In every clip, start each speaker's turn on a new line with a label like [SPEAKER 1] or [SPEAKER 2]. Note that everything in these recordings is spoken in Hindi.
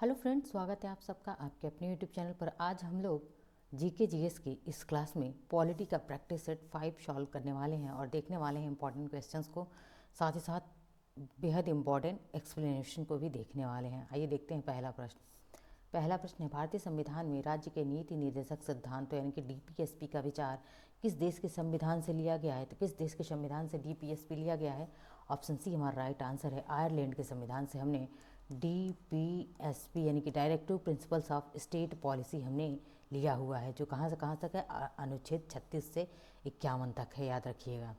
[SPEAKER 1] हेलो फ्रेंड्स, स्वागत है आप सबका आपके अपने यूट्यूब चैनल पर। आज हम लोग जीके जीएस की इस क्लास में पॉलिटी का प्रैक्टिस सेट 5 सॉल्व करने वाले हैं और देखने वाले हैं इंपॉर्टेंट क्वेश्चंस को, साथ ही साथ बेहद इंपॉर्टेंट एक्सप्लेनेशन को भी देखने वाले हैं। आइए देखते हैं पहला प्रश्न। पहला प्रश्न है, भारतीय संविधान में राज्य के नीति निर्देशक सिद्धांतों यानी कि डीपीएसपी का विचार किस देश के संविधान से लिया गया है? तो किस देश के संविधान से डीपीएसपी लिया गया है? ऑप्शन सी हमारा राइट आंसर है। आयरलैंड के संविधान से हमने डीपीएसपी यानी कि directive principles of state policy हमने लिया हुआ है, जो कहाँ से कहाँ तक है? अनुच्छेद 36 से 51 तक है, याद रखिएगा।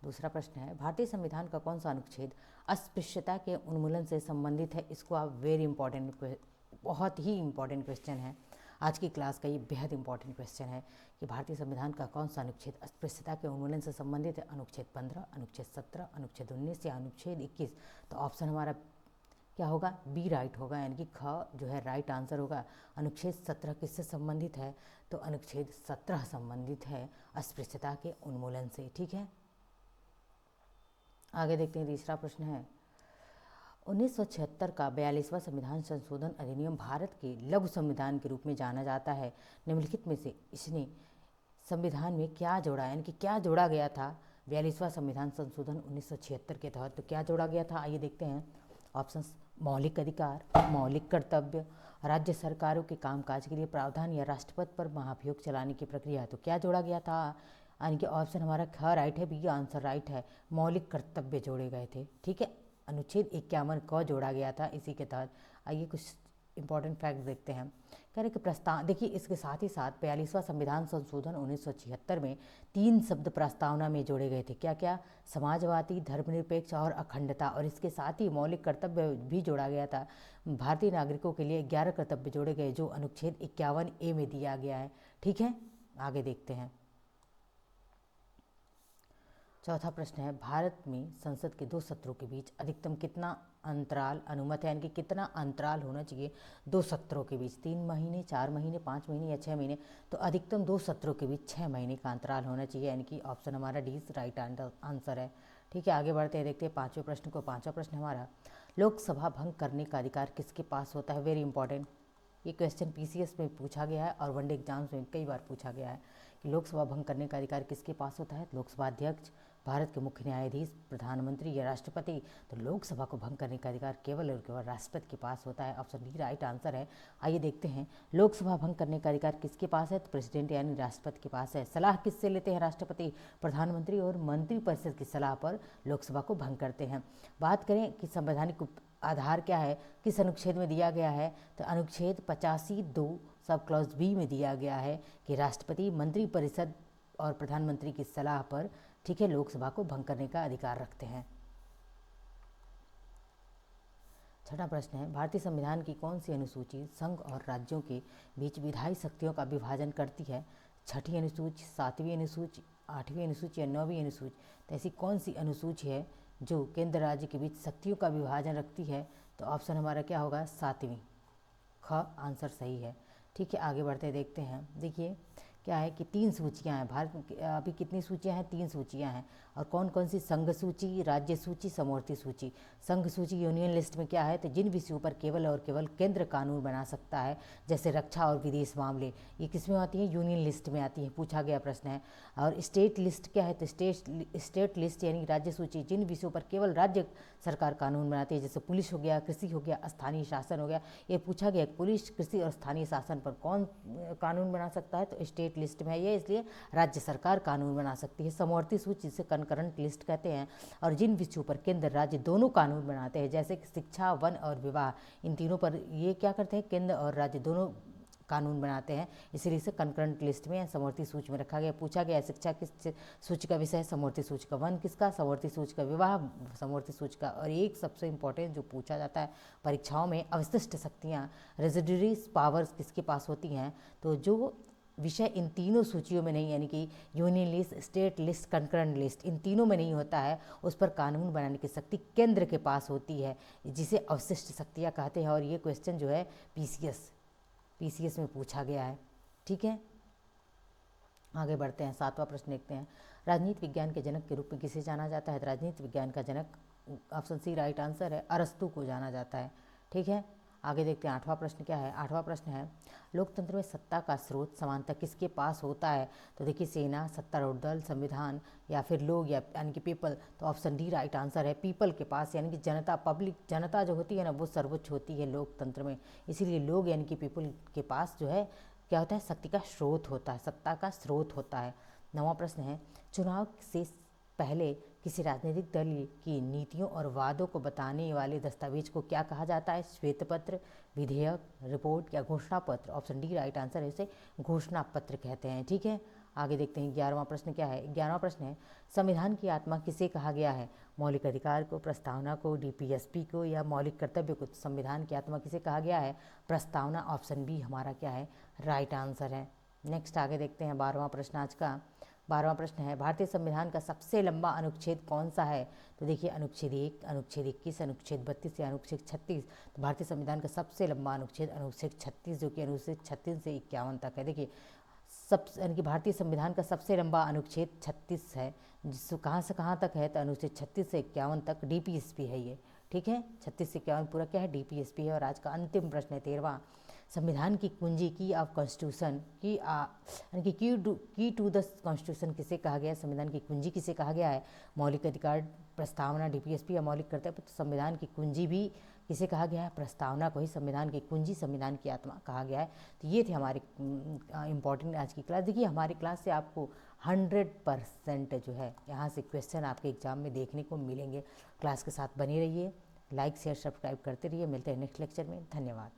[SPEAKER 1] दूसरा प्रश्न है, भारतीय संविधान का कौन सा अनुच्छेद अस्पृश्यता के उन्मूलन से संबंधित है? इसको आप वेरी इंपॉर्टेंट, बहुत ही इंपॉर्टेंट क्वेश्चन है। आज की क्लास का ये बेहद इंपॉर्टेंट क्वेश्चन है कि भारतीय संविधान का कौन सा अनुच्छेद अस्पृश्यता के उन्मूलन से संबंधित है? अनुच्छेद 15, अनुच्छेद 17, अनुच्छेद 19 या अनुच्छेद 21? तो ऑप्शन हमारा क्या होगा? बी राइट होगा, यानी कि ख जो है राइट आंसर होगा। अनुच्छेद 17 किससे संबंधित है? तो अनुच्छेद 17 संबंधित है अस्पृश्यता के उन्मूलन से। ठीक है, आगे देखते हैं। तीसरा प्रश्न है, 1976 का 42वां संविधान संशोधन अधिनियम भारत के लघु संविधान के रूप में जाना जाता है। निम्नलिखित में से इसने संविधान में क्या जोड़ा, यानी कि क्या जोड़ा गया था 42वां संविधान संशोधन 1976 के तहत? तो क्या जोड़ा गया था? आइए देखते हैं ऑप्शंस। मौलिक अधिकार, मौलिक कर्तव्य, राज्य सरकारों के कामकाज के लिए प्रावधान या राष्ट्रपति पर महाभियोग चलाने की प्रक्रिया। तो क्या जोड़ा गया था? यानी कि ऑप्शन हमारा ख राइट है, बी आंसर राइट है। मौलिक कर्तव्य जोड़े गए थे। ठीक है, अनुच्छेद 51 क जोड़ा गया था इसी के तहत। आइए कुछ इंपॉर्टेंट फैक्ट देखते हैं। कह रहे कि प्रस्ताव, देखिए इसके साथ ही साथ 42वां संविधान संशोधन 1976 में 3 शब्द प्रस्तावना में जोड़े गए थे। क्या क्या? समाजवादी, धर्मनिरपेक्ष और अखंडता। और इसके साथ ही मौलिक कर्तव्य भी जोड़ा गया था। भारतीय नागरिकों के लिए 11 कर्तव्य जोड़े गए, जो अनुच्छेद 51A में दिया गया है। ठीक है, आगे देखते हैं। चौथा प्रश्न है, भारत में संसद के 2 सत्रों के बीच अधिकतम कितना अंतराल अनुमत है? यानी कि कितना अंतराल होना चाहिए 2 सत्रों के बीच? 3 महीने, 4 महीने, 5 महीने या 6 महीने? तो अधिकतम 2 सत्रों के बीच 6 महीने का अंतराल होना चाहिए, यानी कि ऑप्शन हमारा डी राइट आंसर है। ठीक है, आगे बढ़ते हैं, देखते हैं 5वें प्रश्न को। 5वां प्रश्न हमारा, लोकसभा भंग करने का अधिकार किसके पास होता है? वेरी इंपॉर्टेंट, ये क्वेश्चन पीसीएस में पूछा गया है और वनडे एग्जाम्स में कई बार पूछा गया है कि लोकसभा भंग करने का अधिकार किसके पास होता है? लोकसभा अध्यक्ष, भारत के मुख्य न्यायाधीश, प्रधानमंत्री या राष्ट्रपति? तो लोकसभा को भंग करने का अधिकार केवल और केवल राष्ट्रपति के पास होता है। ऑप्शन डी राइट आंसर है। आइए देखते हैं, लोकसभा भंग करने का अधिकार किसके पास है? तो प्रेसिडेंट यानी राष्ट्रपति के पास है। सलाह किससे लेते हैं राष्ट्रपति? प्रधानमंत्री और मंत्रिपरिषद की सलाह पर लोकसभा को भंग करते हैं। बात करें कि संवैधानिक आधार क्या है, किस अनुच्छेद में दिया गया है? तो अनुच्छेद 85(2) सब क्लॉज बी में दिया गया है कि राष्ट्रपति मंत्रिपरिषद और प्रधानमंत्री की सलाह पर, ठीक है, लोकसभा को भंग करने का अधिकार रखते हैं। छठा प्रश्न है, भारतीय संविधान की कौन सी अनुसूची संघ और राज्यों के बीच विधायी शक्तियों का विभाजन करती है? छठी अनुसूची, 7वीं अनुसूची, 8वीं अनुसूची या 9वीं अनुसूची? तो ऐसी कौन सी अनुसूची है जो केंद्र राज्य के बीच शक्तियों का विभाजन रखती है? तो ऑप्शन हमारा क्या होगा? 7वीं, ख आंसर सही है। ठीक है, आगे बढ़ते देखते हैं। देखिए क्या है कि 3 सूचियां हैं भारत में। अभी कितनी सूचियां हैं? 3 सूचियां हैं। और कौन कौन सी? संघ सूची, राज्य सूची, समवर्ती सूची। संघ सूची यूनियन लिस्ट में क्या है? तो जिन विषयों पर केवल और केवल केंद्र कानून बना सकता है, जैसे रक्षा और विदेश मामले, ये किस में आती है? यूनियन लिस्ट में आती है, पूछा गया प्रश्न है। और स्टेट लिस्ट क्या है? तो स्टेट लिस्ट यानी राज्य सूची, जिन विषयों पर केवल राज्य सरकार कानून बनाती है, जैसे पुलिस हो गया, कृषि हो गया, स्थानीय शासन हो गया। ये पूछा गया पुलिस, कृषि और स्थानीय शासन पर कौन कानून बना सकता है? तो स्टेट लिस्ट में है ये, इसलिए राज्य सरकार कानून बना सकती है। समवर्ती सूची जिसे कंकरेंट लिस्ट कहते हैं। और जिन विषयों पर केंद्र राज्य दोनों कानून बनाते हैं, जैसे कि शिक्षा, वन और विवाह, इन तीनों पर ये क्या करते हैं? केंद्र और राज्य दोनों कानून बनाते हैं, इसीलिए इसे कंकरेंट लिस्ट में, समवर्ती सूची में रखा गया। पूछा गया शिक्षा किस सूची का विषय है? समवर्ती सूची का। वन किसका? समवर्ती सूची का। विवाह समवर्ती सूची का। और एक सबसे इंपॉर्टेंट जो पूछा जाता है परीक्षाओं में, अवशिष्ट शक्तियाँ, रेजिडरी पावर्स किसके पास होती हैं? तो जो विषय इन तीनों सूचियों में नहीं, यानी कि union list, state list, concurrent list, इन तीनों में नहीं होता है, उस पर कानून बनाने की शक्ति केंद्र के पास होती है, जिसे अवशिष्ट शक्तियाँ कहते हैं। और ये क्वेश्चन जो है पीसीएस में पूछा गया है। ठीक है, आगे बढ़ते हैं। 7वां प्रश्न देखते हैं, राजनीति विज्ञान के जनक के रूप में किसे जाना जाता है? राजनीति विज्ञान का जनक, ऑप्शन सी राइट आंसर है, अरस्तू को जाना जाता है। ठीक है, आगे देखते हैं 8वां प्रश्न क्या है। 8वां प्रश्न है, लोकतंत्र में सत्ता का स्रोत समानतः किसके पास होता है? तो देखिए, सेना, सत्तारूढ़ दल, संविधान या फिर लोग, या यानी कि पीपल। तो ऑप्शन डी राइट आंसर है, पीपल के पास, यानी कि जनता, पब्लिक, जनता जो होती है ना, वो सर्वोच्च होती है लोकतंत्र में। इसीलिए लोग यानी कि पीपल के पास जो है क्या होता है, शक्ति का स्रोत होता है, सत्ता का स्रोत होता है। 9वां प्रश्न है, चुनाव से पहले किसी राजनीतिक दल की नीतियों और वादों को बताने वाले दस्तावेज को क्या कहा जाता है? श्वेत पत्र, विधेयक, रिपोर्ट या घोषणा पत्र। ऑप्शन डी राइट आंसर है, इसे घोषणा पत्र कहते हैं। ठीक है, आगे देखते हैं 11वां प्रश्न क्या है। 11वां प्रश्न है, संविधान की आत्मा किसे कहा गया है? मौलिक अधिकार को, प्रस्तावना को, डीपीएसपी को या मौलिक कर्तव्य को? संविधान की आत्मा किसे कहा गया है? प्रस्तावना। ऑप्शन बी हमारा क्या है, राइट आंसर है। नेक्स्ट आगे देखते हैं 12वां प्रश्न आज का। 12वां प्रश्न है, भारतीय संविधान का सबसे लंबा अनुच्छेद कौन सा है? तो देखिए, अनुच्छेद 1, अनुच्छेद 21, अनुच्छेद 32 या अनुच्छेद 36। तो भारतीय संविधान का सबसे लंबा अनुच्छेद अनुच्छेद 36, जो कि अनुच्छेद 36 से 51 तक है। देखिए, सब यानी कि भारतीय संविधान का सबसे लंबा अनुच्छेद 36 है, जिसको कहाँ से कहाँ तक है? तो अनुच्छेद 36 से 51 तक डीपीएसपी है ये। ठीक है, 36 से 51 पूरा क्या है, डीपीएसपी है। और आज का अंतिम प्रश्न है 13वां, संविधान की कुंजी, की ऑफ कॉन्स्टिट्यूशन, यानी कि की टू द कॉन्स्टिट्यूशन किसे कहा गया है? संविधान की कुंजी किसे कहा गया है? मौलिक अधिकार, प्रस्तावना, डीपीएसपी या मौलिक कर्तव्य? तो संविधान की कुंजी भी किसे कहा गया है? प्रस्तावना को ही संविधान की कुंजी, संविधान की आत्मा कहा गया है। तो ये थे हमारे इंपॉर्टेंट आज की क्लास। देखिए, हमारी क्लास से आपको 100% जो है यहाँ से क्वेश्चन आपके एग्जाम में देखने को मिलेंगे। क्लास के साथ बने रहिए, लाइक शेयर सब्सक्राइब करते रहिए। मिलते हैं नेक्स्ट लेक्चर में। धन्यवाद।